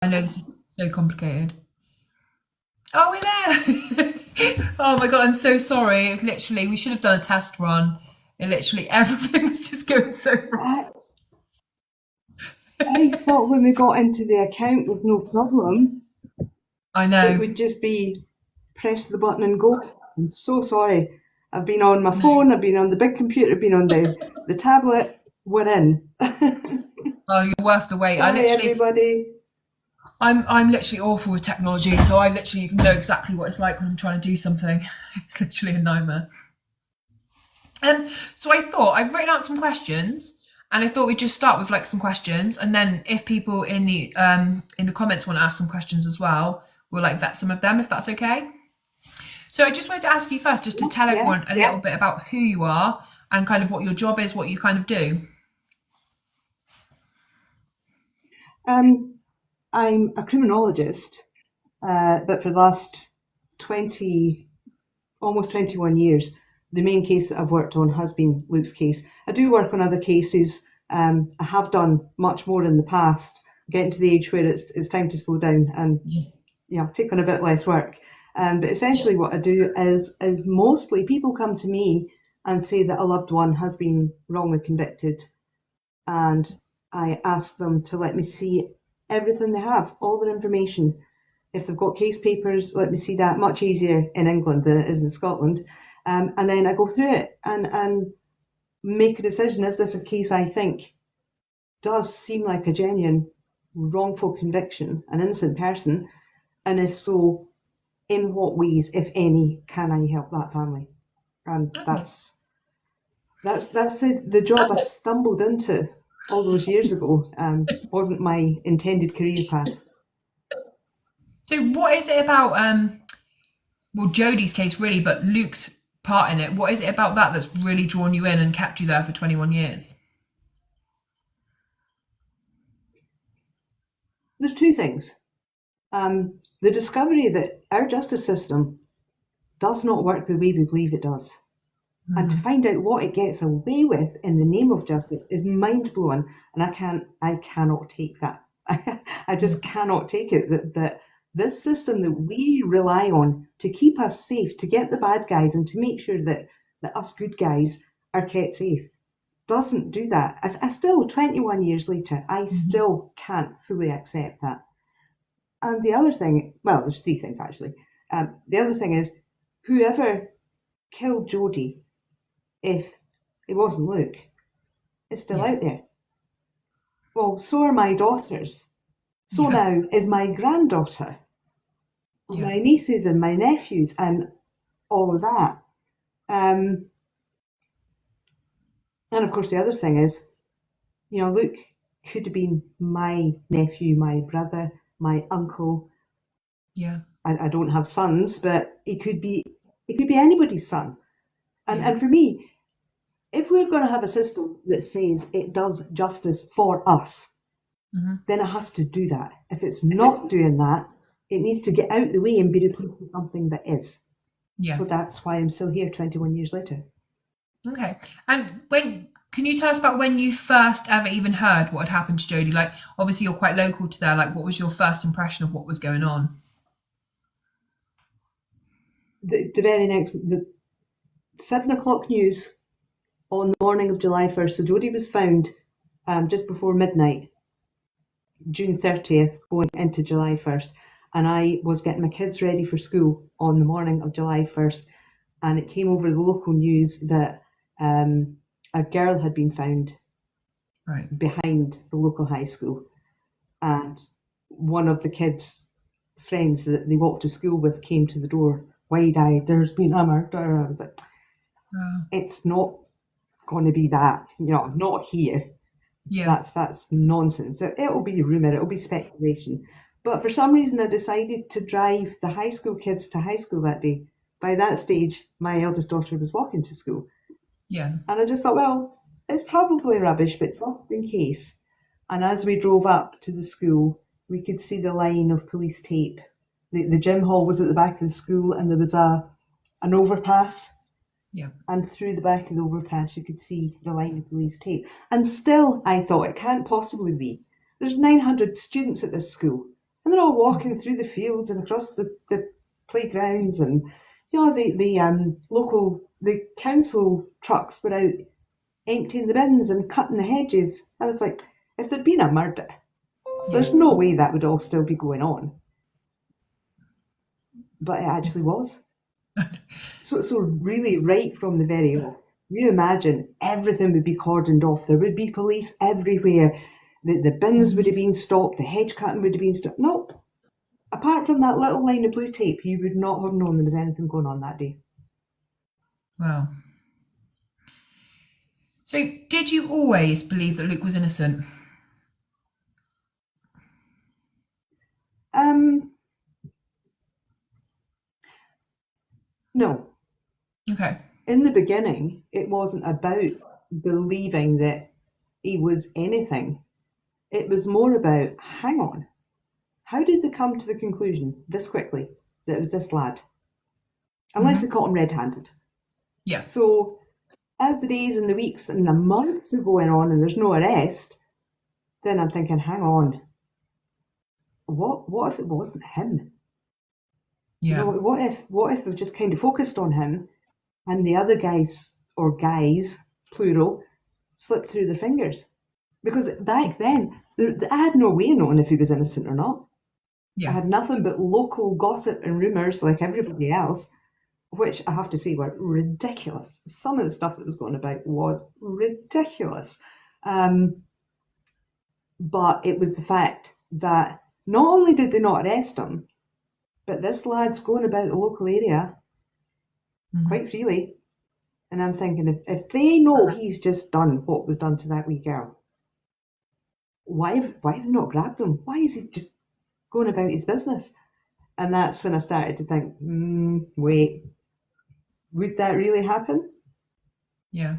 I know this is so complicated. Oh, we're there. Oh my God, I'm so sorry. It literally, we should have done a test run. It literally, everything was just going so wrong. I, I thought when we got into the account with no problem, I it know. would just be press the button and go. I'm so sorry. I've been on my No. phone, I've been on the big computer, I've been on the tablet. We're in. Oh, you're worth the wait. Sorry, everybody. I'm literally awful with technology, so I literally know exactly what it's like when I'm trying to do something. It's literally a nightmare. So I thought I've written out some questions, and I thought we'd just start with like some questions, and then if people in the comments want to ask some questions as well, we'll like vet some of them if that's okay. So I just wanted to ask you first, just to tell Yeah. everyone a little bit about who you are and kind of what your job is, what you kind of do. Um, I'm a criminologist, but for the last 20, almost 21 years, the main case that I've worked on has been Luke's case. I do work on other cases. I have done much more in the past, getting to the age where it's time to slow down and Yeah. take on a bit less work. But essentially, what I do is mostly people come to me and say that a loved one has been wrongly convicted, and I ask them to let me see everything they have, all their information. If they've got case papers, let me see that. Much easier in England than it is in Scotland. And then I go through it and make a decision. Is this a case I think does seem like a genuine wrongful conviction, an innocent person? And if so, in what ways, if any, can I help that family? And Okay. that's the job I stumbled into all those years ago. Wasn't my intended career path. So what is it about well Jodi's case really, but Luke's part in it? What is it about that that's really drawn you in and kept you there for 21 years? There's two things. The discovery that our justice system does not work the way we believe it does. And to find out what it gets away with in the name of justice is mind blowing. And I cannot take that. I just cannot take it that this system that we rely on to keep us safe, to get the bad guys and to make sure that us good guys are kept safe, doesn't do that. I still, 21 years later, I still can't fully accept that. And the other thing, well, there's three things actually. The other thing is, whoever killed Jodi, if it wasn't Luke, is still Yeah. out there. Well, so are my daughters. So Yeah. now is my granddaughter, Yeah. my nieces and my nephews, and all of that. Um, and of course, the other thing is, Luke could have been my nephew, my brother, my uncle. Yeah. I don't have sons, but he could be anybody's son. And Yeah. and for me, if we're going to have a system that says it does justice for us, Hmm. then it has to do that. If it's not doing that, it needs to get out the way and be replaced with something that is. Yeah. So that's why I'm still here 21 years later. Okay. And when can you tell us about when you first ever even heard what had happened to Jodi? Like, obviously, you're quite local to there. Like, what was your first impression of what was going on? The very next, the 7 o'clock news on the morning of July 1st. So Jodi was found just before midnight, June 30th, going into July 1st. And I was getting my kids ready for school on the morning of July 1st. And it came over the local news that a girl had been found Right. behind the local high school. And one of the kids' friends that they walked to school with came to the door, wide eyed, there's been a murder. I was like, Uh, it's not going to be that, not here. yeah. That's nonsense. It'll be rumour, it'll be speculation. But for some reason, I decided to drive the high school kids to high school that day. By that stage, my eldest daughter was walking to school. Yeah. And I just thought, well, it's probably rubbish, but just in case. And as we drove up to the school, we could see the line of police tape. The gym hall was at the back of the school, and there was an overpass. Yeah. And through the back of the overpass, you could see the line of police tape. And still, I thought, it can't possibly be. There's 900 students at this school. And they're all walking through the fields and across the playgrounds, and the council trucks were out emptying the bins and cutting the hedges. I was like, if there'd been a murder, there's no way that would all still be going on. But it actually was. So really, right from the very off, you imagine everything would be cordoned off. There would be police everywhere. The bins would have been stopped. The hedge cutting would have been stopped. Nope. Apart from that little line of blue tape, you would not have known there was anything going on that day. Wow. So, did you always believe that Luke was innocent? No. Okay. In the beginning, it wasn't about believing that he was anything. It was more about, hang on, how did they come to the conclusion this quickly that it was this lad? Unless they caught him red-handed. Yeah. So as the days and the weeks and the months are going on and there's no arrest, then I'm thinking, hang on, what if it wasn't him? Yeah. You know, what if they've just kind of focused on him and the other guys, or guys, plural, slipped through their fingers? Because back then, I had no way of knowing if he was innocent or not. Yeah. I had nothing but local gossip and rumours like everybody else, which I have to say were ridiculous. Some of the stuff that was going about was ridiculous. But it was the fact that not only did they not arrest him, but this lad's going about the local area quite freely. And I'm thinking, if they know he's just done what was done to that wee girl, why have they not grabbed him? Why is he just going about his business? And that's when I started to think, wait, would that really happen? Yeah.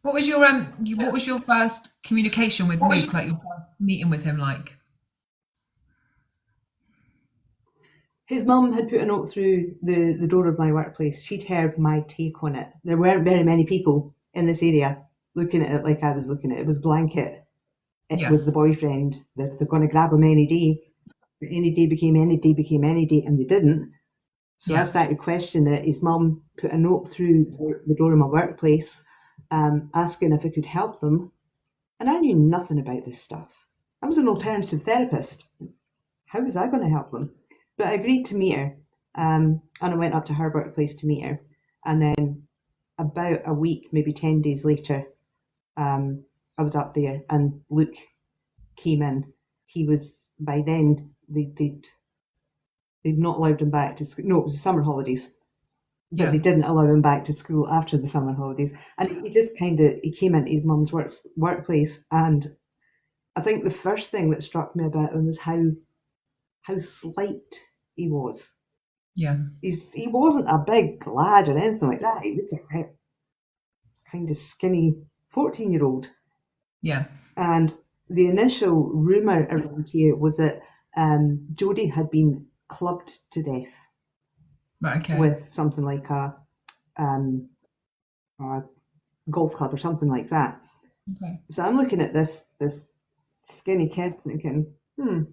What was your first communication with Luke, like your first meeting with him like? His mum had put a note through the door of my workplace. She'd heard my take on it. There weren't very many people in this area looking at it like I was looking at it. It was blanket. It was the boyfriend. They're going to grab him any day. Any day became any day became any day, and they didn't. So I started questioning it. His mum put a note through the door of my workplace asking if I could help them. And I knew nothing about this stuff. I was an alternative therapist. How was I going to help them? But I agreed to meet her, and I went up to her workplace to meet her. And then about a week, maybe 10 days later, I was up there and Luke came in. He was, by then, they'd not allowed him back to school. No, it was the summer holidays. But they didn't allow him back to school after the summer holidays. And he just he came into his mum's workplace. And I think the first thing that struck me about him was how slight he was. Yeah. He wasn't a big lad or anything like that. He was a kind of skinny 14-year-old. Yeah. And the initial rumour around here was that Jodi had been clubbed to death. Right, okay. With something like a golf club or something like that. Okay. So I'm looking at this skinny kid thinking, all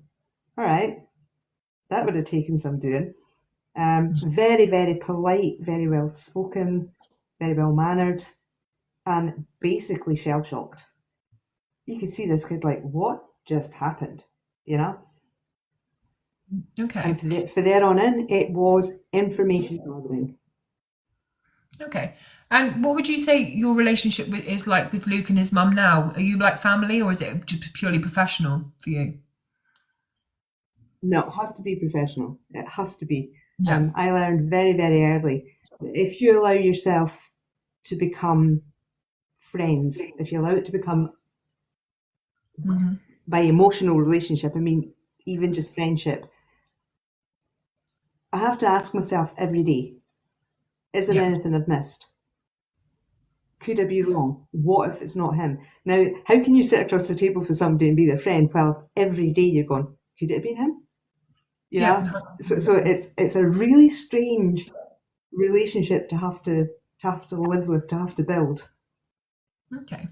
right, that would have taken some doing. Very, very polite, very well spoken, very well mannered, and basically shell shocked. You could see this kid like, what just happened? You know? Okay. And for there on in, it was information gathering. Okay. And what would you say your relationship is like with Luke and his mum now? Are you like family, or is it just purely professional for you? No, it has to be professional. It has to be. Yeah. I learned very, very early, if you allow yourself to become friends, if you allow it to become by emotional relationship, I mean, even just friendship, I have to ask myself every day, is there anything I've missed? Could I be wrong? What if it's not him? Now, how can you sit across the table for somebody and be their friend while every day you're going, could it have been him? You know? So it's a really strange relationship to have to live with, to have to build. Okay.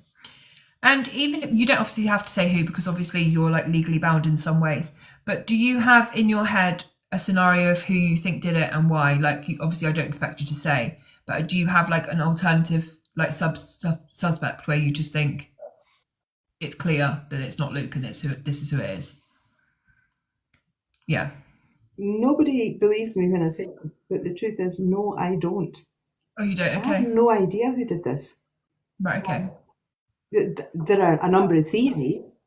And even if you don't obviously have to say who, because obviously you're like legally bound in some ways, but do you have in your head a scenario of who you think did it and why? Like, obviously I don't expect you to say, but do you have like an alternative like suspect where you just think it's clear that it's not Luke and this is who it is? Yeah. Nobody believes me when I say this, but the truth is, no, I don't. Oh, you don't? I have Okay. no idea who did this. Right. Okay. There are a number of theories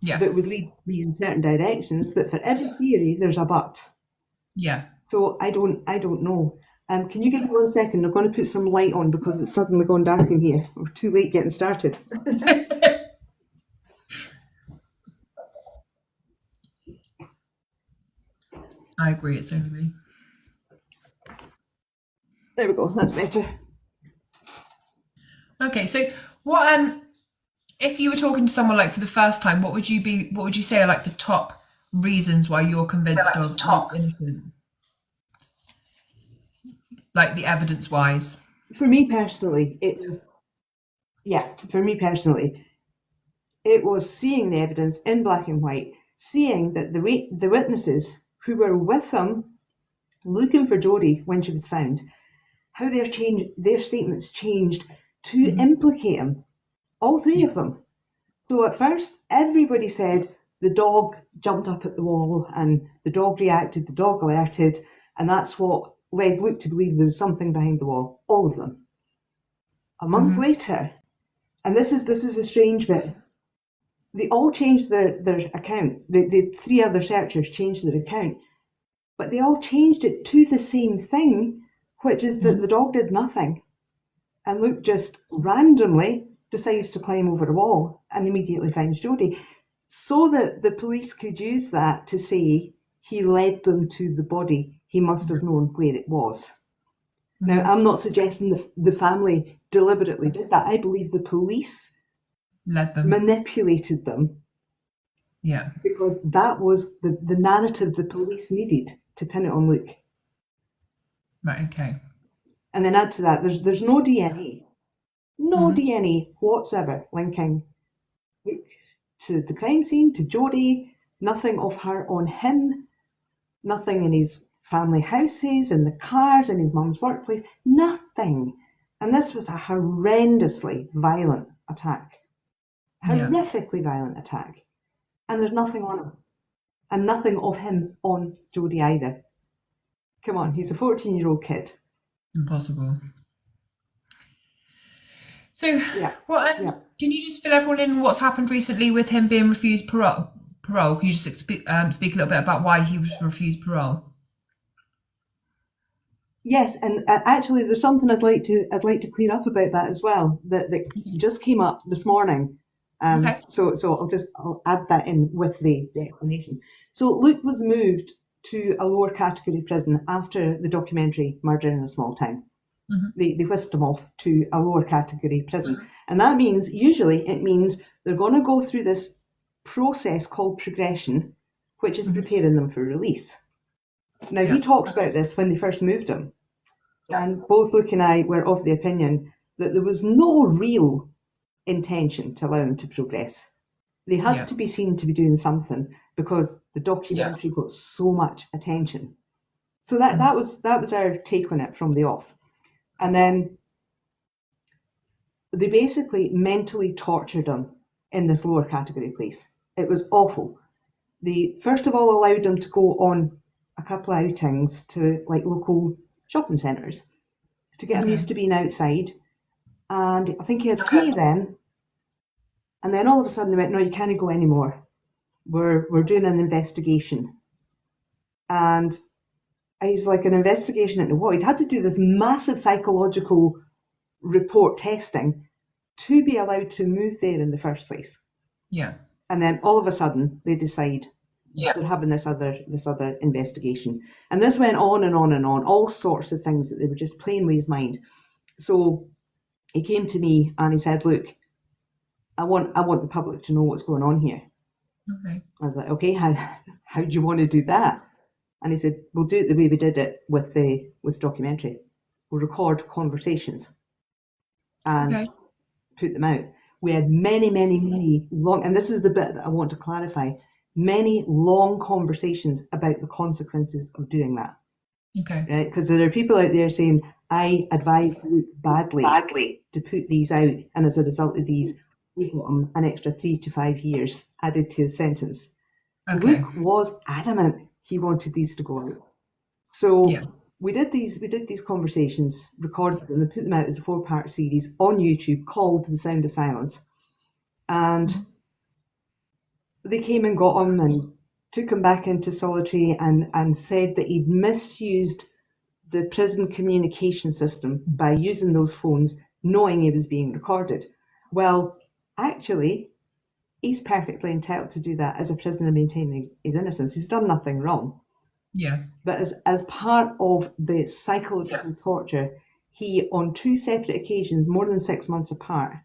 Yeah. that would lead me in certain directions, but for every theory, there's a but. Yeah. So I don't know. Can you give me 1 second? I'm going to put some light on because it's suddenly gone dark in here. We're too late getting started. I agree. It's only me. There we go. That's better. Okay. So what if you were talking to someone like for the first time, what would you say are like the top reasons why you're convinced of Luke's innocent? Like the evidence wise. For me personally, it was seeing the evidence in black and white, seeing that the witnesses who were with him looking for Jodi when she was found, how their statements changed to implicate him, all three of them. So at first, everybody said the dog jumped up at the wall and the dog reacted, the dog alerted, and that's what led Luke to believe there was something behind the wall. All of them. A month later, and this is a strange bit, they all changed their account. The three other searchers changed their account, but they all changed it to the same thing, which is that the dog did nothing. And Luke just randomly decides to climb over a wall and immediately finds Jodi, so that the police could use that to say he led them to the body. He must have known where it was. Now, I'm not suggesting the family deliberately did that. I believe the police Led them. manipulated them. Yeah. Because that was the narrative the police needed to pin it on Luke. Right. Okay. And then add to that, there's no DNA. No DNA whatsoever linking Luke to the crime scene, to Jodi, nothing of her on him, nothing in his family houses, in the cars, in his mum's workplace, nothing. And this was a horrendously violent attack. Horrifically violent attack. And there's nothing on him. And nothing of him on Jodi either. Come on, he's a 14-year-old kid. Impossible. So, can you just fill everyone in what's happened recently with him being refused parole? Can you just speak a little bit about why he was refused parole? Yes, and actually, there's something I'd like to clear up about that as well. That just came up this morning. So I'll add that in with the explanation. So Luke was moved to a lower category prison after the documentary Murder in a Small Town. They whisked him off to a lower category prison. And that means, usually it means they're going to go through this process called progression, which is preparing them for release. Now, he talked about this when they first moved him. And both Luke and I were of the opinion that there was no real intention to allow him to progress. They had to be seen to be doing something because the documentary got so much attention. So that was our take on it from the off. And then they basically mentally tortured him in this lower category place. It was awful. They first of all allowed him to go on a couple of outings to like local shopping centres to get him used to being outside. And I think he had 3 of them. And then all of a sudden they went, no, you can't go anymore. We're doing an investigation. And he's like, an investigation into what? He'd had to do this massive psychological report testing to be allowed to move there in the first place. Yeah. And then all of a sudden they decide they're having this other investigation. And this went on and on and on, all sorts of things that they were just playing with his mind. So he came to me and he said, look, I want the public to know what's going on here. Okay. I was like, okay, how do you want to do that? And he said, we'll do it the way we did it with documentary. We'll record conversations and put them out. We had many long, and this is the bit that I want to clarify, many long conversations about the consequences of doing that. Okay. Right? Because there are people out there saying, I advised Luke badly to put these out, and as a result of these, we got him an extra 3 to 5 years added to his sentence. Okay. Luke was adamant he wanted these to go out. So Yeah. we did these conversations, recorded them, and put them out as a 4-part series on YouTube called The Sound of Silence. And they came and got him and took him back into solitary and said that he'd misused the prison communication system by using those phones, knowing he was being recorded. Well, actually, he's perfectly entitled to do that as a prisoner maintaining his innocence. He's done nothing wrong. Yeah. But as part of the psychological torture, he, on 2 separate occasions, more than 6 months apart,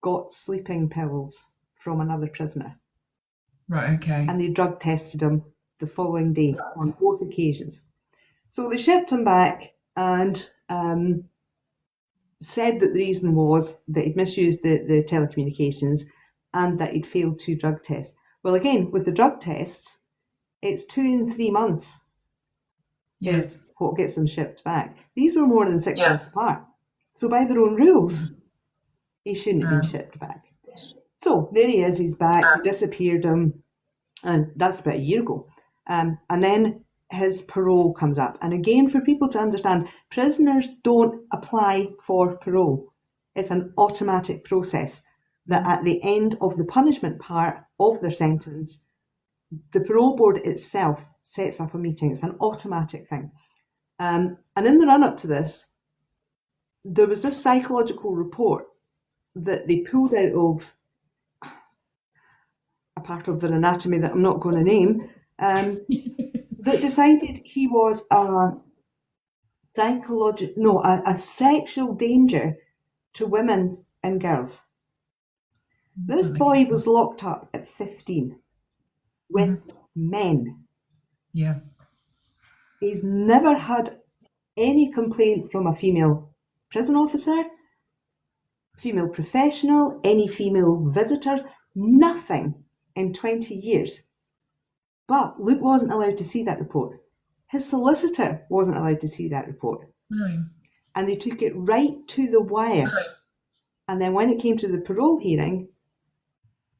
got sleeping pills from another prisoner. Right. Okay. And they drug tested him the following day on both occasions. So they shipped him back and said that the reason was that he'd misused the telecommunications and that he'd failed 2 drug tests. Well, again, with the drug tests, it's 2 and 3 months is what gets them shipped back. These were more than 6 months apart. So by their own rules, he shouldn't have been shipped back. So there he is, he's back, he disappeared him, and that's about a year ago. And then his parole comes up. And again, for people to understand, prisoners don't apply for parole. It's an automatic process that at the end of the punishment part of their sentence, the parole board itself sets up a meeting. It's an automatic thing. And in the run-up to this, there was this psychological report that they pulled out of a part of their anatomy that I'm not going to name, that decided he was a sexual danger to women and girls. This boy was locked up at 15 with men. Yeah. He's never had any complaint from a female prison officer, female professional, any female visitors, nothing in 20 years. But Luke wasn't allowed to see that report. His solicitor wasn't allowed to see that report. No. And they took it right to the wire. And then when it came to the parole hearing,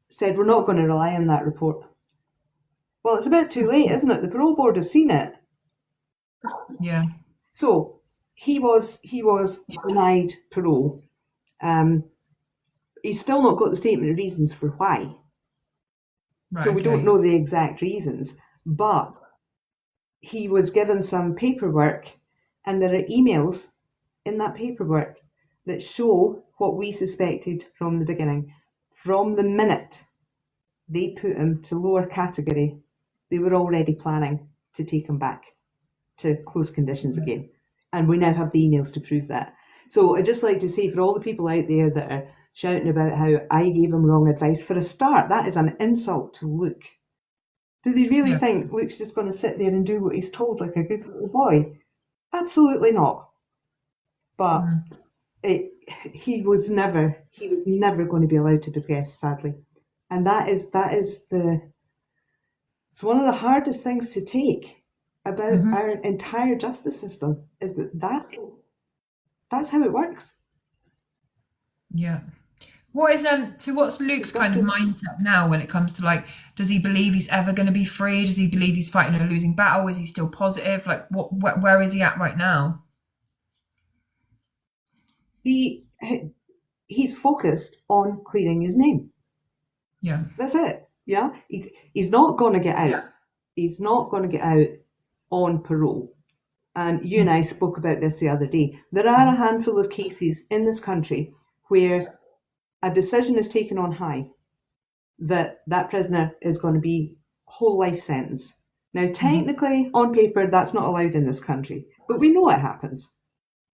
said, we're not going to rely on that report. Well, it's a bit too late, isn't it? The parole board have seen it. Yeah. So he was denied parole. He's still not got the statement of reasons for why. Right, So we don't know the exact reasons, but he was given some paperwork, and there are emails in that paperwork that show what we suspected from the beginning. From the minute they put him to lower category, they were already planning to take him back to close conditions again. And we now have the emails to prove that. So I'd just like to say, for all the people out there that are shouting about how I gave him wrong advice, for a start, that is an insult to Luke. Do they really think Luke's just going to sit there and do what he's told like a good little boy? Absolutely not. But he was never going to be allowed to progress, sadly. And it's one of the hardest things to take about our entire justice system, is that's how it works. Yeah. What's Luke's kind of mindset now when it comes to, like, does he believe he's ever going to be free? Does he believe he's fighting a losing battle? Is he still positive? Like, where is he at right now? He's focused on clearing his name. Yeah. That's it. Yeah. He's not going to get out. He's not going to get out on parole. And you and I spoke about this the other day. There are a handful of cases in this country where a decision is taken on high that prisoner is going to be whole life sentence. Now, technically, on paper, that's not allowed in this country, but we know it happens.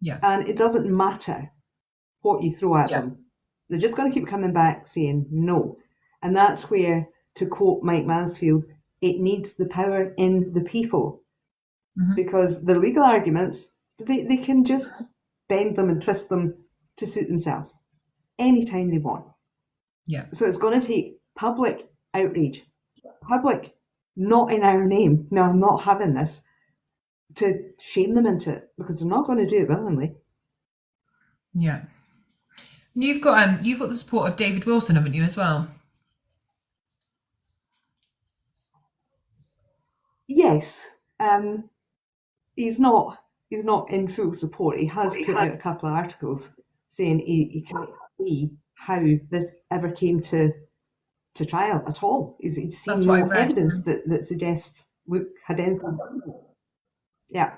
Yeah. And it doesn't matter what you throw at them. They're just going to keep coming back saying no. And that's where, to quote Mike Mansfield, it needs the power in the people. Because their legal arguments, they can just bend them and twist them to suit themselves anytime they want. Yeah. So it's going to take public outrage, public, not in our name. No, I'm not having this, to shame them into it, because they're not going to do it willingly. Yeah. You've got the support of David Wilson, haven't you, as well? Yes, he's not in full support. He has put out a couple of articles saying he can't see how this ever came to trial at all. He's seen That's what I no read. evidence that suggests Luke had anything. Yeah.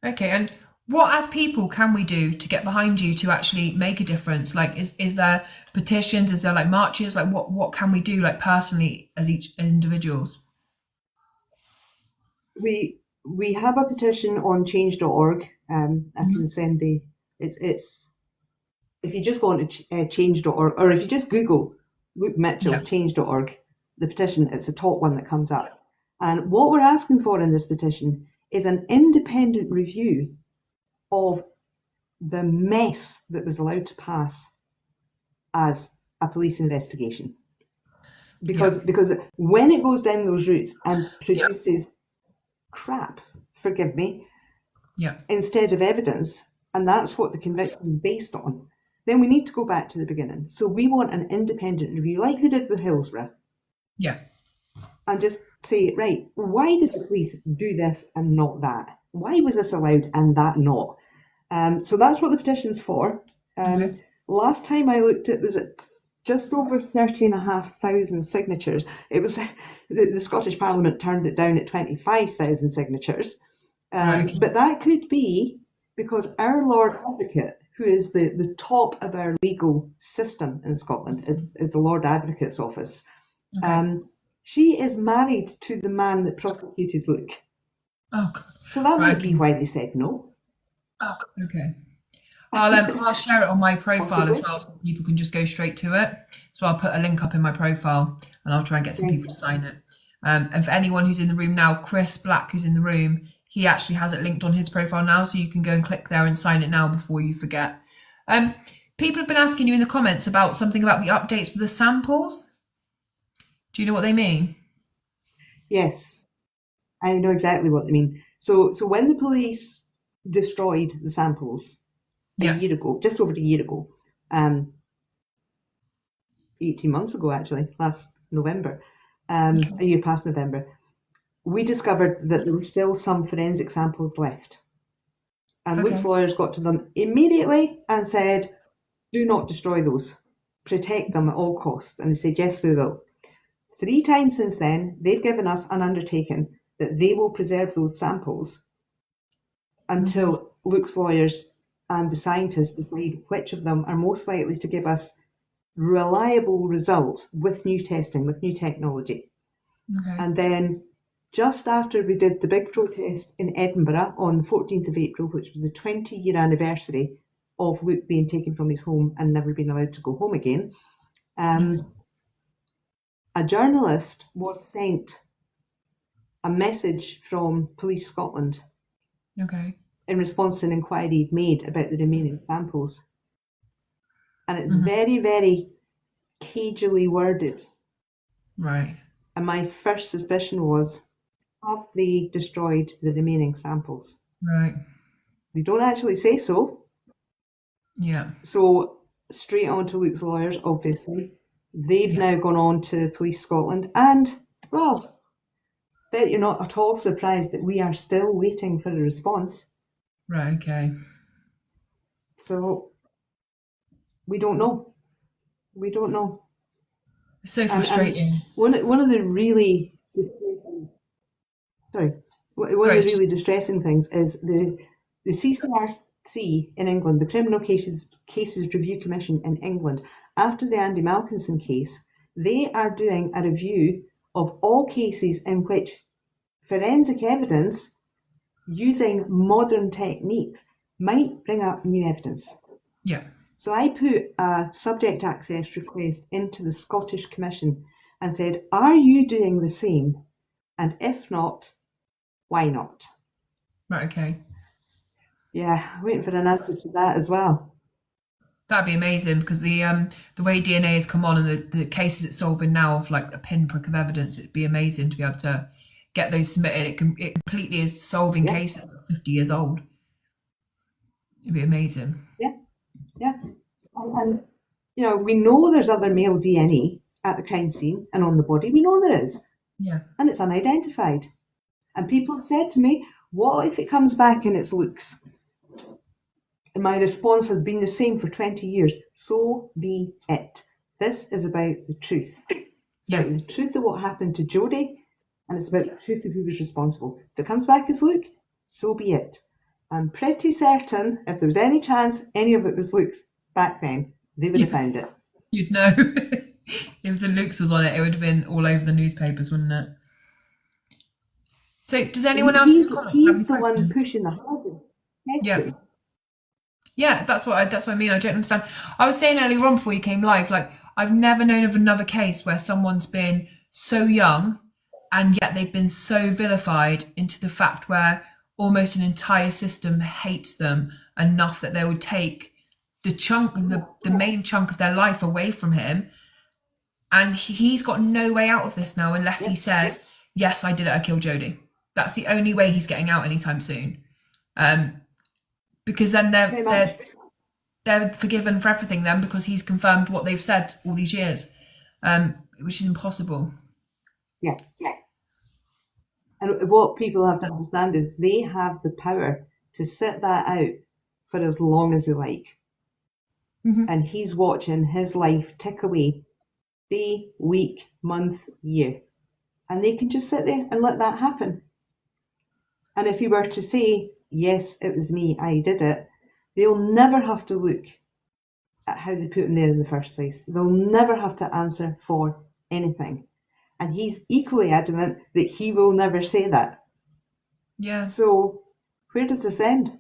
Okay, and what as people can we do to get behind you to actually make a difference? Like, is there petitions? Is there like marches? Like, what can we do like personally as each as individuals? We have a petition on change.org. I can send it's if you just go on to change.org, or if you just Google Luke Mitchell Yeah. change.org, the petition, it's the top one that comes up. And what we're asking for in this petition is an independent review of the mess that was allowed to pass as a police investigation. Because when it goes down those routes and produces crap, forgive me, Yeah. instead of evidence, and that's what the conviction is based on, then we need to go back to the beginning. So we want an independent review, like they did with Hillsborough, Yeah. and just say, right, why did the police do this and not that? Why was this allowed and that not? So that's what the petition's for. Okay. Last time I looked, it was at just over 30,500 signatures. It was the Scottish Parliament turned it down at 25,000 signatures. Right. Okay. But that could be because our Lord Advocate, who is the top of our legal system in Scotland, is the Lord Advocate's office. Okay. She is married to the man that prosecuted Luke. Oh, God. So that Right. might be why they said no. Oh, okay. I'll share it on my profile as Possibly. well, so people can just go straight to it. So I'll put a link up in my profile, and I'll try and get some people to sign it. And for anyone who's in the room now, Chris Black, who's in the room, he actually has it linked on his profile now, so you can go and click there and sign it now before you forget. People have been asking you in the comments about something about the updates with the samples. Do you know what they mean? Yes, I know exactly what they mean. So when the police destroyed the samples a Yeah. year ago, just over a year ago, 18 months ago actually, last November, a year past November, we discovered that there were still some forensic samples left. And Okay. Luke's lawyers got to them immediately and said, do not destroy those. Protect them at all costs. And they said, yes, we will. 3 times since then, they've given us an undertaking that they will preserve those samples until Luke's lawyers and the scientists decide which of them are most likely to give us reliable results with new testing, with new technology. Okay. And then just after we did the big protest in Edinburgh on the 14th of April, which was the 20-year anniversary of Luke being taken from his home and never being allowed to go home again, a journalist was sent a message from Police Scotland Okay. in response to an inquiry he'd made about the remaining samples. And it's very, very cagily worded. Right. And my first suspicion was, have they destroyed the remaining samples? Right. They don't actually say so. Yeah. So straight on to Luke's lawyers, obviously. They've now gone on to Police Scotland. And, well, bet you're not at all surprised that we are still waiting for a response. Right. Okay. So we don't know. We don't know. It's so frustrating. One of the really distressing things is the CCRC in England, the Criminal Cases Review Commission in England, after the Andy Malkinson case, they are doing a review of all cases in which forensic evidence using modern techniques might bring up new evidence. Yeah. So I put a subject access request into the Scottish Commission and said, are you doing the same? And if not, why not? Right. Okay. Yeah, waiting for an answer to that as well. That'd be amazing, because the way DNA has come on and the cases it's solving now of like a pinprick of evidence, it'd be amazing to be able to get those submitted. It completely is solving Yeah. cases that are 50 years old. It'd be amazing. Yeah. And you know, we know there's other male DNA at the crime scene and on the body. We know there is. Yeah. And it's unidentified. And people have said to me, what if it comes back and it's Luke's? And my response has been the same for 20 years. So be it. This is about the truth. It's about the truth of what happened to Jodi, and it's about the truth of who was responsible. If it comes back as Luke, so be it. I'm pretty certain if there was any chance any of it was Luke's back then, they would have found it. You'd know. If the Luke's was on it, it would have been all over the newspapers, wouldn't it? So does anyone else He's have the questions? one pushing the harder. Yeah, that's what I mean. I don't understand. I was saying earlier on before you came live, like I've never known of another case where someone's been so young and yet they've been so vilified into the fact where almost an entire system hates them enough that they would take the main chunk of their life away from him. And he's got no way out of this now unless he says, yes, I did it, I killed Jodi. That's the only way he's getting out anytime soon. Because then they're forgiven for everything then, because he's confirmed what they've said all these years, which is impossible. Yeah. And what people have to understand is they have the power to sit that out for as long as they like. Mm-hmm. And he's watching his life tick away day, week, month, year. And they can just sit there and let that happen. And if he were to say, yes, it was me, I did it, they'll never have to look at how they put him there in the first place. They'll never have to answer for anything. And he's equally adamant that he will never say that. Yeah. So where does this end?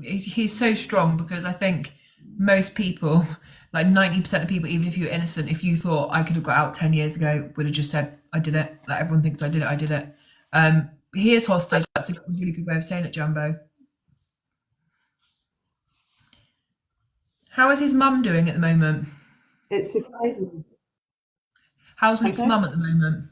He's so strong, because I think most people, like 90% of people, even if you're innocent, if you thought I could have got out 10 years ago, would have just said, I did it. Like everyone thinks I did it. He is hostage. That's a really good way of saying it, Jumbo. How is his mum doing at the moment? It's surprising. How's Luke's mum at the moment?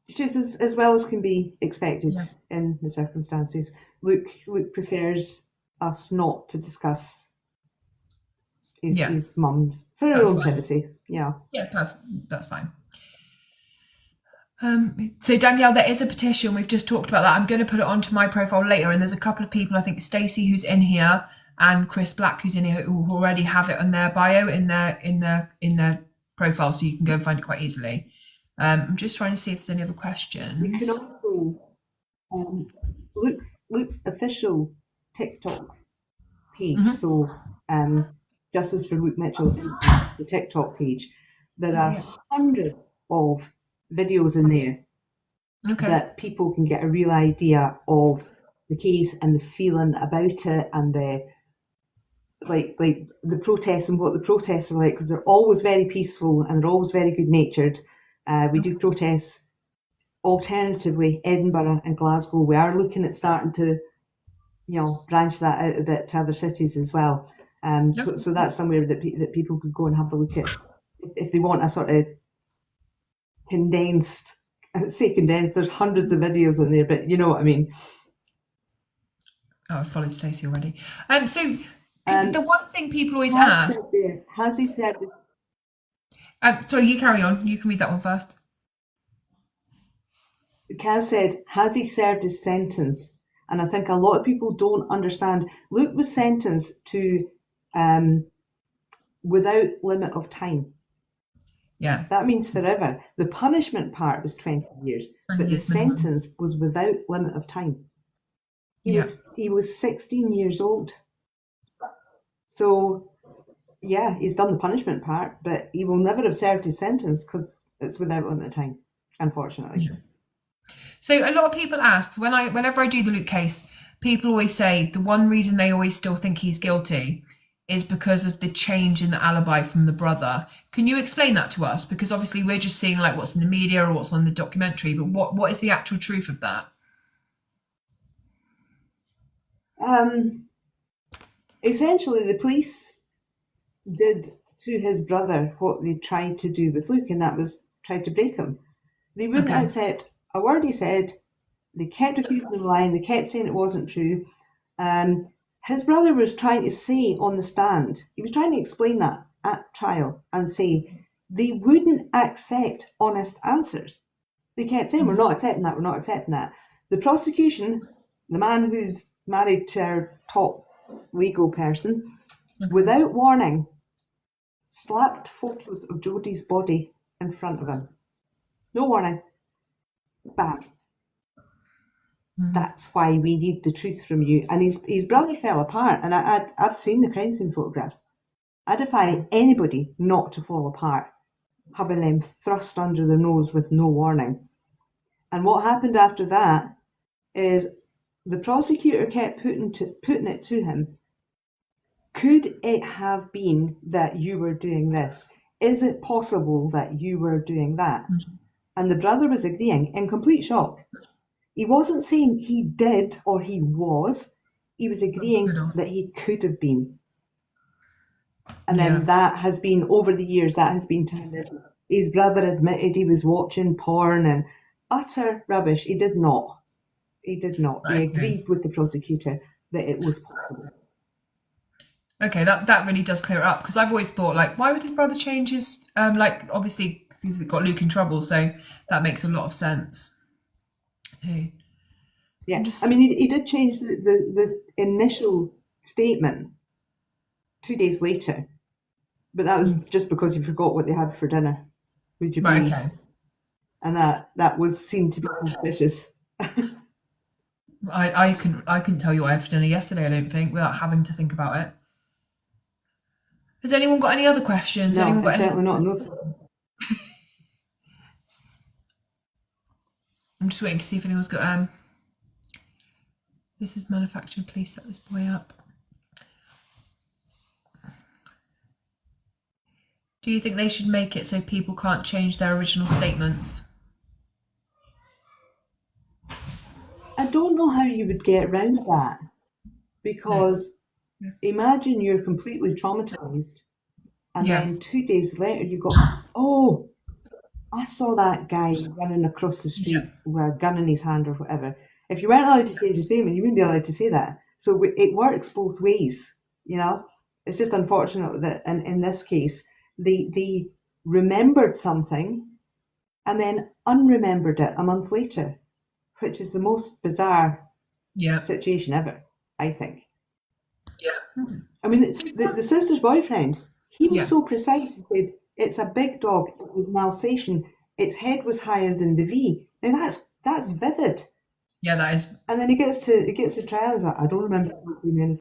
She's as well as can be expected in the circumstances. Luke prefers us not to discuss his mum's for her own privacy. Yeah. Yeah, perfect. That's fine. So Danielle, there is a petition. We've just talked about that. I'm going to put it onto my profile later, and there's a couple of people, I think Stacey who's in here and Chris Black who's in here, who already have it on their bio in their profile, so you can go and find it quite easily. I'm just trying to see if there's any other questions. You can also Luke's official TikTok page. Mm-hmm. So Justice for Luke Mitchell, the TikTok page. There are hundreds of videos in there that people can get a real idea of the case and the feeling about it, and the like the protests and what the protests are like, because they're always very peaceful and they're always very good natured. We do protests alternatively Edinburgh and Glasgow. We are looking at starting to branch that out a bit to other cities as well. So that's somewhere that people could go and have a look at if they want a sort of condensed. There's hundreds of videos in there, but you know what I mean. Oh, I've followed Stacey already. So the one thing people always ask, has he said this? Sorry, you carry on. You can read that one first. Kaz said, has he served his sentence? And I think a lot of people don't understand. Luke was sentenced to without limit of time. Yeah. That means forever. The punishment part was 20 years, but the sentence was without limit of time. He was 16 years old. So, yeah, he's done the punishment part, but he will never have served his sentence because it's without limit of time, unfortunately. Yeah. So a lot of people ask, whenever I do the Luke case, people always say the one reason they always still think he's guilty is because of the change in the alibi from the brother. Can you explain that to us? Because obviously we're just seeing like what's in the media or what's on the documentary, but what is the actual truth of that? essentially, the police did to his brother what they tried to do with Luke, and that was try to break him. They wouldn't Okay. accept a word he said. They kept accusing him of lying. They kept saying it wasn't true. His brother was trying to say on the stand, he was trying to explain that at trial and say they wouldn't accept honest answers. They kept saying, we're not accepting that, we're not accepting that. The prosecution, the man who's married to our top legal person, without warning, slapped photos of Jodi's body in front of him. No warning. Bam. That's why we need the truth from you. And his brother fell apart. And I've seen the crime scene photographs. I defy anybody not to fall apart, having them thrust under the nose with no warning. And what happened after that is the prosecutor kept putting it to him. Could it have been that you were doing this? Is it possible that you were doing that? And the brother was agreeing in complete shock. He wasn't saying he did or he was. He was agreeing that he could have been. And then that has been, over the years, that has been turned into. His brother admitted he was watching porn and utter rubbish. He did not. He did not. He agreed with the prosecutor that it was possible. Okay, that really does clear it up, because I've always thought, like, why would his brother change his, obviously because it got Luke in trouble, so that makes a lot of sense. Okay. Yeah, I mean, he did change the initial statement 2 days later, but that was just because he forgot what they had for dinner. Would you believe? Okay. And that was seen to be suspicious. I couldn't tell you what I had for dinner yesterday, I don't think, without having to think about it. Has anyone got any other questions? No, anyone got certainly not. No. I'm just waiting to see if anyone's got this is manufactured, please set this boy up. Do you think they should make it so people can't change their original statements? I don't know how you would get around that, because imagine you're completely traumatized and then 2 days later you go, oh, I saw that guy running across the street with a gun in his hand or whatever. If you weren't allowed to change your statement, you wouldn't be allowed to say that. So it works both ways, you know. It's just unfortunate that in this case, they remembered something and then unremembered it a month later, which is the most bizarre situation ever, I think. Yeah. I mean, the sister's boyfriend, he was so precise. He said, it's a big dog, it was an Alsatian, its head was higher than the V. Now that's vivid. Yeah, that is. And then he gets to trial and he's like, I don't remember doing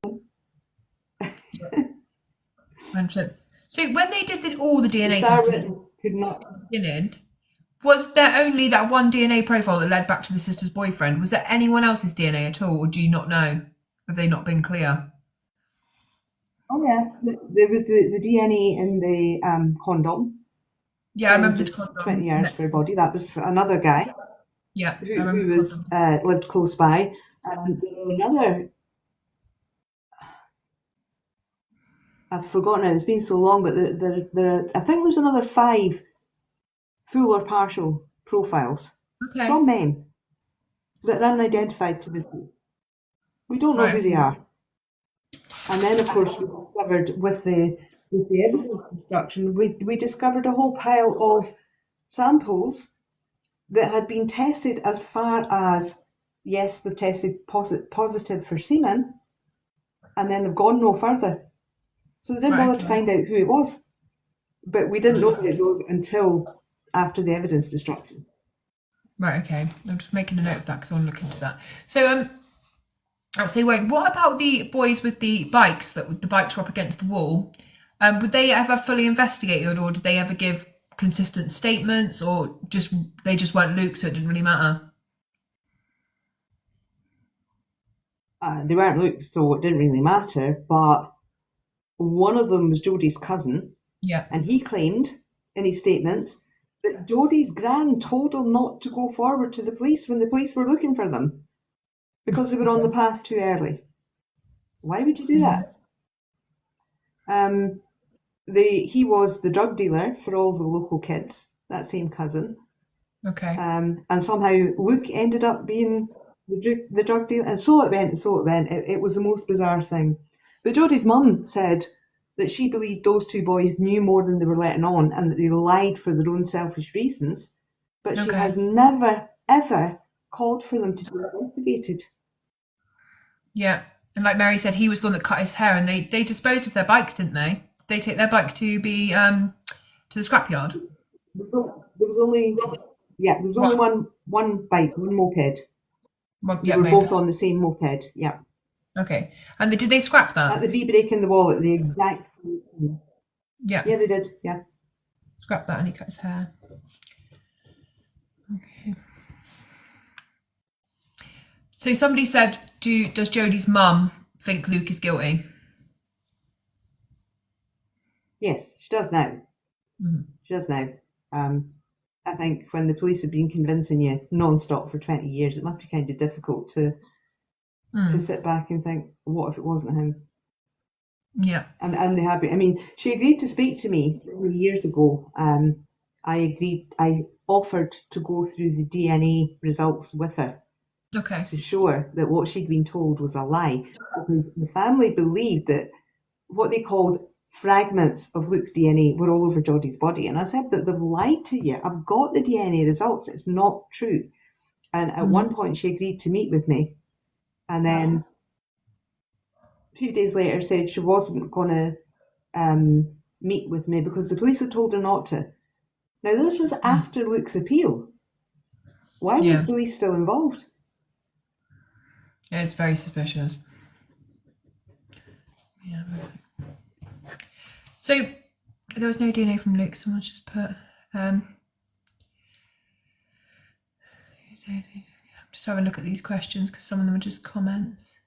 anything. 100%. So when they did all the DNA testing could not was there only that one DNA profile that led back to the sister's boyfriend? Was there anyone else's DNA at all, or do you not know? Have they not been clear? Oh yeah, there was the DNA in the condom. Yeah, I remember the condom. 20 years for her body. That was for another guy. Yeah, who was lived close by. And another, I've forgotten it. It's been so long, but there I think there's another 5 full or partial profiles from men that are unidentified to this day. We don't know who they are. And then, of course, we discovered with the evidence destruction, we discovered a whole pile of samples that had been tested as far as, yes, they've tested positive for semen, and then they've gone no further. So they didn't bother to find out who it was. But we didn't know who it was until after the evidence destruction. Right, okay. I'm just making a note of that because I want to look into that. So, what about the boys with the bikes, that the bikes were up against the wall? Would they ever fully investigated, or did they ever give consistent statements, or they just weren't Luke, so it didn't really matter? They weren't Luke, so it didn't really matter, but one of them was Jodi's cousin. Yeah. And he claimed in his statements that Jodi's gran told him not to go forward to the police when the police were looking for them, because they were on the path too early. Why would you do that? He was the drug dealer for all the local kids, that same cousin. Okay. And somehow Luke ended up being the drug dealer, and so it went, and so it went. It was the most bizarre thing. But Jodi's mum said that she believed those two boys knew more than they were letting on, and that they lied for their own selfish reasons. But she Okay. has never, ever called for them to be investigated. Yeah. And like Mary said, he was the one that cut his hair, and they disposed of their bikes, didn't they? Did they take their bike to be to the scrapyard? There was only one bike, one moped. Well, They yeah, were maybe. both on the same moped. Yeah. Okay. And did they scrap At that? the V-break in the wall at the exact time. Yeah. Yeah, they did. Yeah. Scrap that, and he cut his hair. Okay. So somebody said, does Jodi's mum think Luke is guilty? Yes, she does now. Mm-hmm. She does now. I think when the police have been convincing you non-stop for 20 years, it must be kind of difficult to sit back and think, what if it wasn't him? Yeah. And they have been. I mean, she agreed to speak to me years ago. I offered to go through the DNA results with her. Okay. To show her that what she'd been told was a lie, because the family believed that what they called fragments of Luke's DNA were all over Jodi's body. And I said that they've lied to you. I've got the DNA results. It's not true. And at one point she agreed to meet with me. And then a few days later said she wasn't going to meet with me because the police had told her not to. Now, this was after Luke's appeal. Why were the police still involved? Yeah, it's very suspicious. Yeah. So there was no DNA from Luke. Someone's just put. I'm just having a look at these questions because some of them are just comments.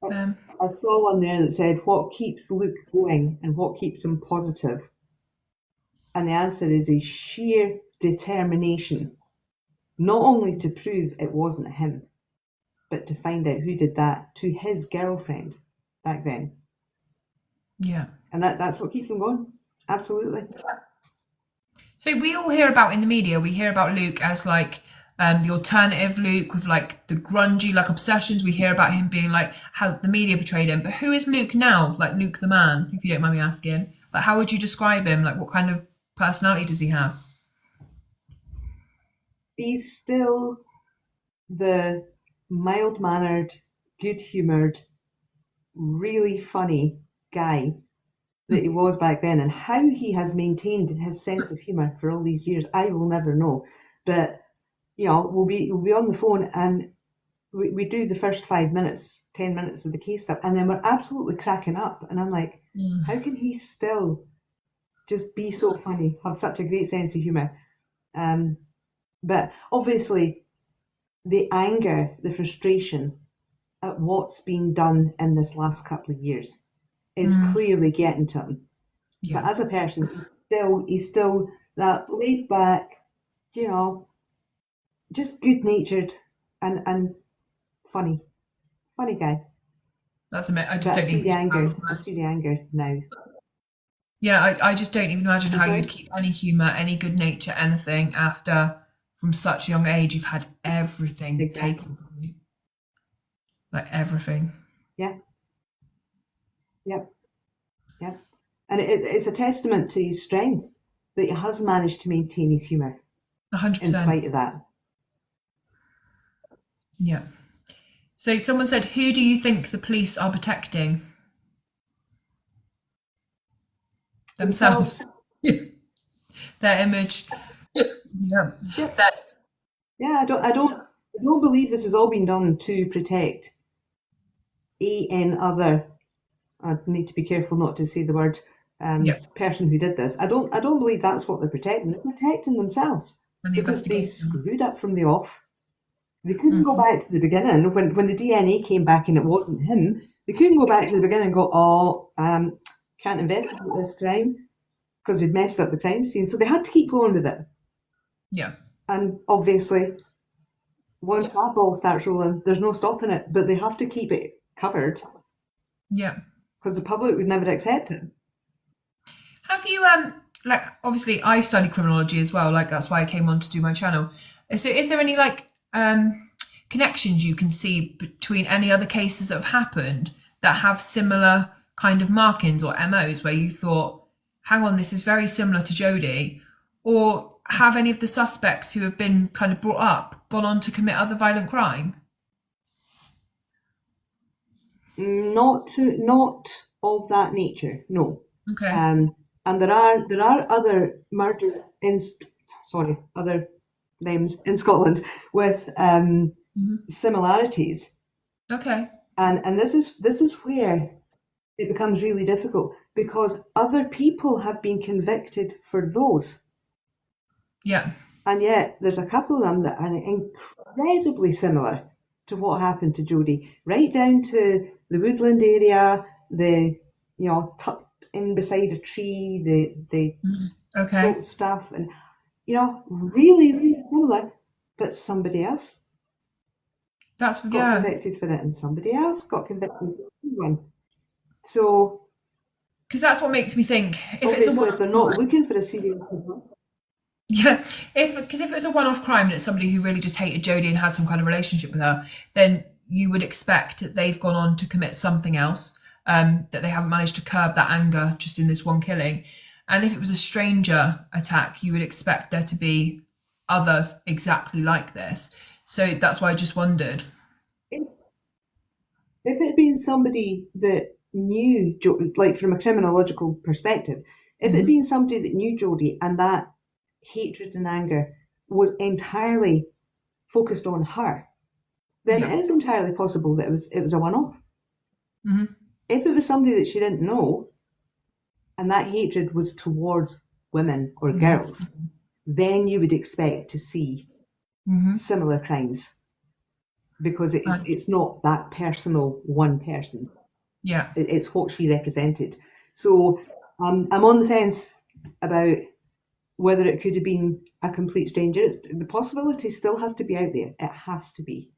I saw one there that said, what keeps Luke going and what keeps him positive? And the answer is a sheer determination, not only to prove it wasn't him, but to find out who did that to his girlfriend back then. Yeah. And that's what keeps him going. Absolutely. So we all hear about in the media, we hear about Luke as like the alternative Luke with like the grungy like obsessions. We hear about him being like how the media portrayed him. But who is Luke now? Like Luke the man, if you don't mind me asking. Like how would you describe him? Like what kind of personality does he have? He's still the mild-mannered, good-humoured, really funny guy that he was back then, and how he has maintained his sense of humour for all these years, I will never know. But you know, we'll be on the phone and we do the first 5 minutes, 10 minutes with the case stuff, and then we're absolutely cracking up. And I'm like, how can he still just be so funny, have such a great sense of humour? But obviously, the anger, the frustration at what's been done in this last couple of years is clearly getting to him. Yeah. But as a person, he's still that laid back, you know, just good natured and funny guy. That's a I just but don't I see the anger. I see the anger now. Yeah, I just don't even imagine how you'd keep any humour, any good nature, anything after from such a young age you've had everything taken from you. Like everything. Yeah. Yep. Yep. And it's a testament to his strength that he has managed to maintain his humour. 100%. In spite of that. Yeah. So someone said, who do you think the police are protecting? Themselves. Their image. Yeah. Yep. Yeah, I don't believe this has all been done to protect other. I need to be careful not to say the word person who did this. I don't believe that's what they're protecting. They're protecting themselves because they screwed up from the off. They couldn't go back to the beginning when the DNA came back and it wasn't him. They couldn't go back to the beginning and go, can't investigate this crime because they'd messed up the crime scene. So they had to keep going with it. Yeah. And obviously, once that ball starts rolling, there's no stopping it. But they have to keep it covered. Yeah. because the public would never accept it. Have you like, obviously I study criminology as well, like that's why I came on to do my channel. So is there any like connections you can see between any other cases that have happened that have similar kind of markings or MOs where you thought, hang on, this is very similar to Jodi? Or have any of the suspects who have been kind of brought up gone on to commit other violent crime? Not of that nature, no. Okay. And there are other murders other names in Scotland with similarities. Okay. And this is where it becomes really difficult, because other people have been convicted for those. Yeah. And yet there's a couple of them that are incredibly similar to what happened to Jodi, right down to the woodland area, the tucked in beside a tree, the Okay. throat stuff, and really, really similar, but somebody else That's got convicted for it, and somebody else got convicted for one. So, because that's what makes me think if obviously, it's a if they're not looking for a serial killer. Yeah, because if it was a one-off crime and it's somebody who really just hated Jodi and had some kind of relationship with her, then you would expect that they've gone on to commit something else, that they haven't managed to curb that anger just in this one killing. And if it was a stranger attack, you would expect there to be others exactly like this. So that's why I just wondered. If it had been somebody that knew, like from a criminological perspective, if it had been somebody that knew Jodi and that hatred and anger was entirely focused on her, then it is entirely possible that it was a one-off. If it was somebody that she didn't know and that hatred was towards women or girls, then you would expect to see similar crimes, because it's not that personal one person. Yeah. It's what she represented. So I'm on the fence about whether it could have been a complete stranger. The possibility still has to be out there. It has to be.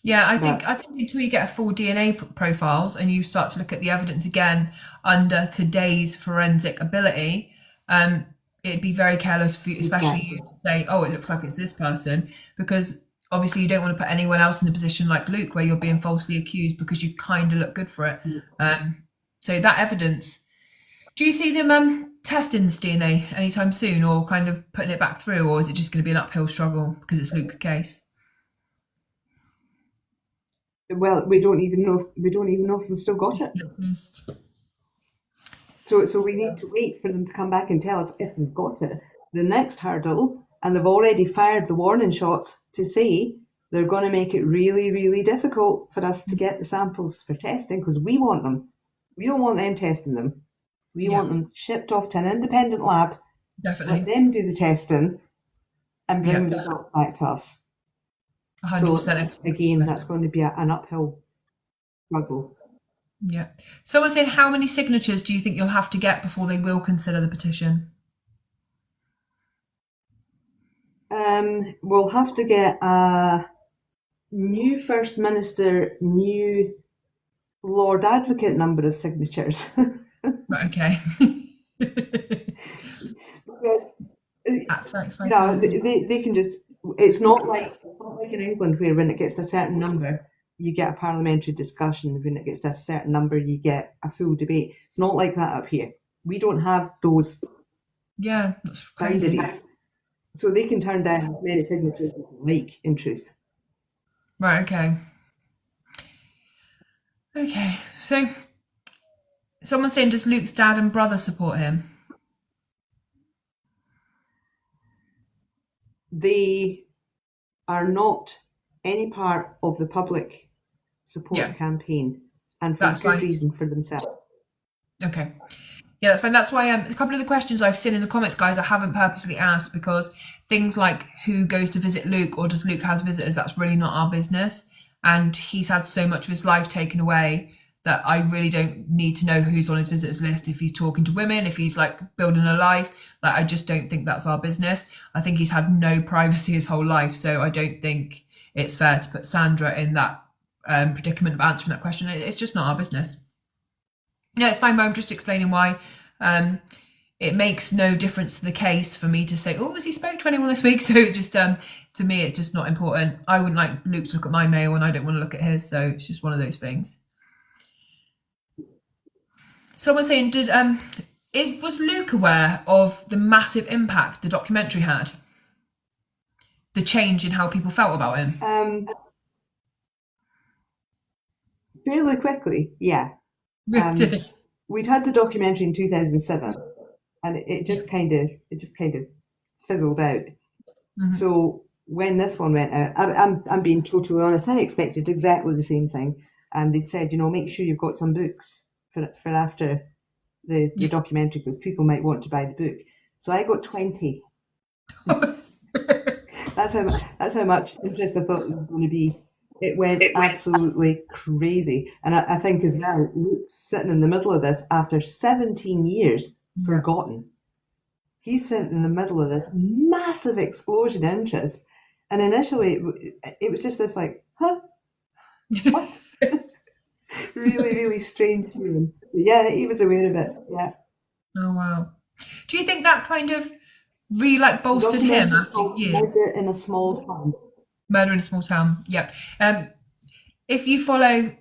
Yeah, I think until you get a full DNA profiles and you start to look at the evidence again under today's forensic ability, it'd be very careless for you, especially you, to say, oh, it looks like it's this person, because obviously you don't want to put anyone else in a position like Luke where you're being falsely accused because you kind of look good for it. So that evidence, do you see them testing this DNA anytime soon, or kind of putting it back through, or is it just going to be an uphill struggle because it's Luke's case? Well, we don't even know if they've still got it. So we need to wait for them to come back and tell us if they've got it. The next hurdle, and they've already fired the warning shots to say they're going to make it really, really difficult for us to get the samples for testing, because we want them. We don't want them testing them. We want them shipped off to an independent lab, definitely, let them do the testing, and bring the results back to us. 100%. So again, that's going to be an uphill struggle. Yeah. Someone's saying, how many signatures do you think you'll have to get before they will consider the petition? We'll have to get a new First Minister, new Lord Advocate number of signatures. Right, okay. Because, At 35. they can just, it's not like in England, where when it gets to a certain number, you get a parliamentary discussion. When it gets to a certain number, you get a full debate. It's not like that up here. We don't have those that's crazy. boundaries. So they can turn down as many signatures as they like, in truth. Right, okay. Okay, so someone's saying, does Luke's dad and brother support him? They are not any part of the public support campaign, and for good reason for themselves. Okay. Yeah, that's fine. That's why a couple of the questions I've seen in the comments, guys, I haven't purposely asked, because things like who goes to visit Luke, or does Luke has visitors, that's really not our business. And he's had so much of his life taken away that I really don't need to know who's on his visitors list. If he's talking to women, if he's like building a life, like I just don't think that's our business. I think he's had no privacy his whole life, so I don't think it's fair to put Sandra in that predicament of answering that question. It's just not our business. Yeah, it's fine, but I'm just explaining why it makes no difference to the case for me to say, oh, has he spoke to anyone this week? So it just, to me, it's just not important. I wouldn't like Luke to look at my mail and I don't want to look at his. So it's just one of those things. Someone's saying, was Luke aware of the massive impact the documentary had? The change in how people felt about him? Fairly quickly, yeah. Really? We'd had the documentary in 2007, and it just kind of fizzled out. Mm-hmm. So when this one went out, I'm being totally honest. I expected exactly the same thing. They'd said, make sure you've got some books for after the documentary, because people might want to buy the book. So I got 20. That's how much interest I thought it was going to be. It went absolutely crazy. And I think as well, Luke's sitting in the middle of this after 17 years, forgotten. He's sitting in the middle of this massive explosion of interest. And initially, it was just this like, huh? What? Really, really strange feeling. Yeah, he was aware of it. Yeah. Oh, wow. Do you think that kind of really bolstered him after years? Murder in a Small Town. Murder in a Small Town, yep. If you follow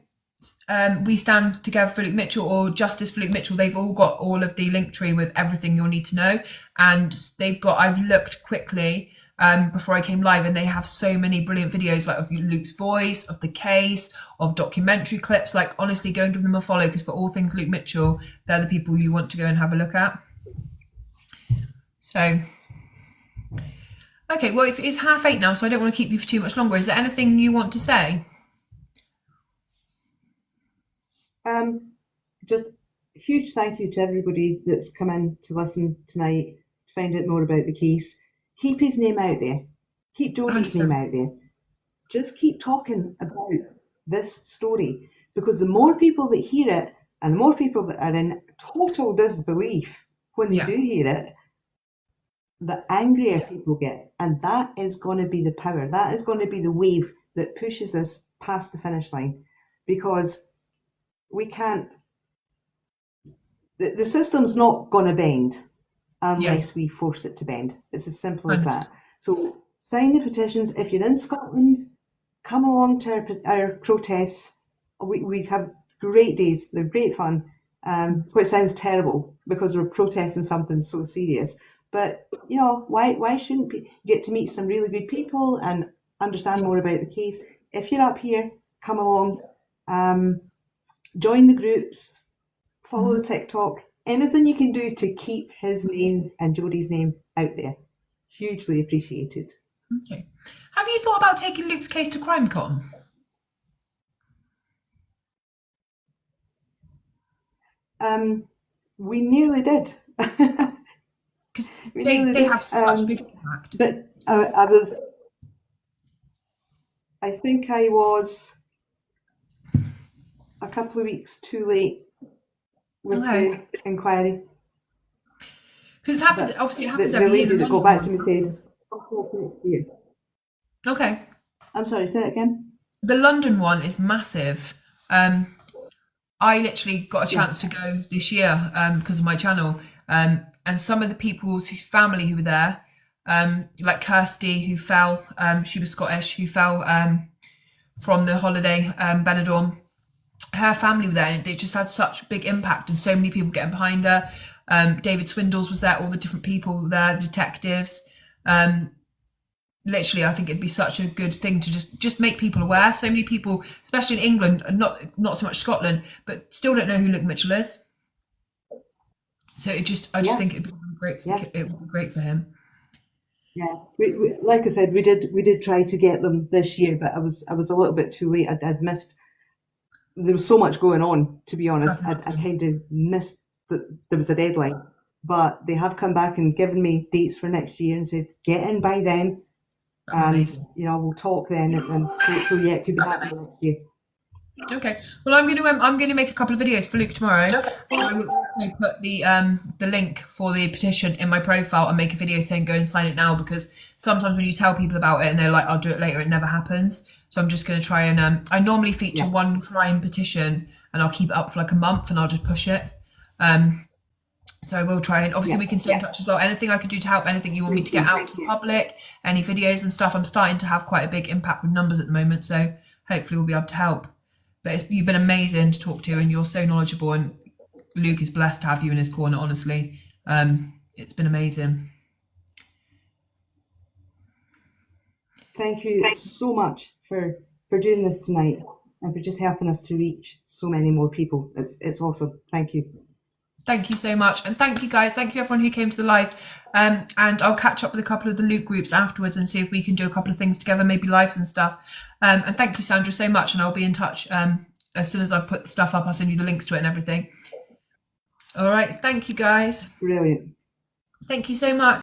We Stand Together for Luke Mitchell or Justice for Luke Mitchell, they've all got all of the link tree with everything you'll need to know. And I've looked quickly before I came live, and they have so many brilliant videos of Luke's voice, of the case, of documentary clips. Honestly, go and give them a follow, because for all things Luke Mitchell, they're the people you want to go and have a look at. So, okay, well, it's 8:30 now, so I don't want to keep you for too much longer. Is there anything you want to say? Just a huge thank you to everybody that's come in to listen tonight to find out more about the case. Keep his name out there. Keep Jodi's name out there. Just keep talking about this story, because the more people that hear it, and the more people that are in total disbelief when they do hear it, the angrier people get. And that is going to be the power. That is going to be the wave that pushes this past the finish line, because we can't. The system's not going to bend unless we force it to bend. It's as simple as that. So sign the petitions. If you're in Scotland, come along to our protests. We have great days. They're great fun. Which sounds terrible because we're protesting something so serious. But why shouldn't we get to meet some really good people and understand more about the case? If you're up here, come along. Join the groups. Follow the TikTok. Anything you can do to keep his name and Jodi's name out there. Hugely appreciated. Okay. Have you thought about taking Luke's case to CrimeCon? We nearly did. Because they have such big impact. But I think I was a couple of weeks too late with the inquiry. Because it happens, obviously it happens every year. The lady that got back to me said, okay. I'm sorry, say it again. The London one is massive. I literally got a chance to go this year because of my channel. And some of the people's family who were there, like Kirsty, who fell, she was Scottish, who fell from the holiday, Benidorm. Her family were there, and it just had such big impact, and so many people getting behind her. David Swindles was there, all the different people were there, detectives. Literally, I think it'd be such a good thing to just make people aware. So many people, especially in England, and not so much Scotland, but still don't know who Luke Mitchell is. So I just think it'd be great. It would be great for him. Yeah, we like I said, we did try to get them this year, but I was a little bit too late. I'd missed. There was so much going on, to be honest. I kind of missed that there was a deadline. But they have come back and given me dates for next year and said, get in by then. And, we'll talk then. And so yeah, it could be happening next year. Okay. Well, I'm going to make a couple of videos for Luke tomorrow. I will also put the link for the petition in my profile and make a video saying go and sign it now, because sometimes when you tell people about it and they're like, I'll do it later, it never happens. So I'm just going to try and I normally feature one crime petition and I'll keep it up for like a month and I'll just push it. So I will try, and obviously we can stay in touch as well. Anything I can do to help, anything you want me to get out to the public, any videos and stuff. I'm starting to have quite a big impact with numbers at the moment, so hopefully we'll be able to help. But you've been amazing to talk to, and you're so knowledgeable, and Luke is blessed to have you in his corner, honestly. It's been amazing. Thank you so much for doing this tonight and for just helping us to reach so many more people. It's awesome. Thank you. Thank you so much. And thank you guys. Thank you everyone who came to the live. And I'll catch up with a couple of the Luke groups afterwards and see if we can do a couple of things together, maybe lives and stuff. And thank you, Sandra, so much. And I'll be in touch as soon as I've put the stuff up. I'll send you the links to it and everything. All right. Thank you, guys. Brilliant. Thank you so much.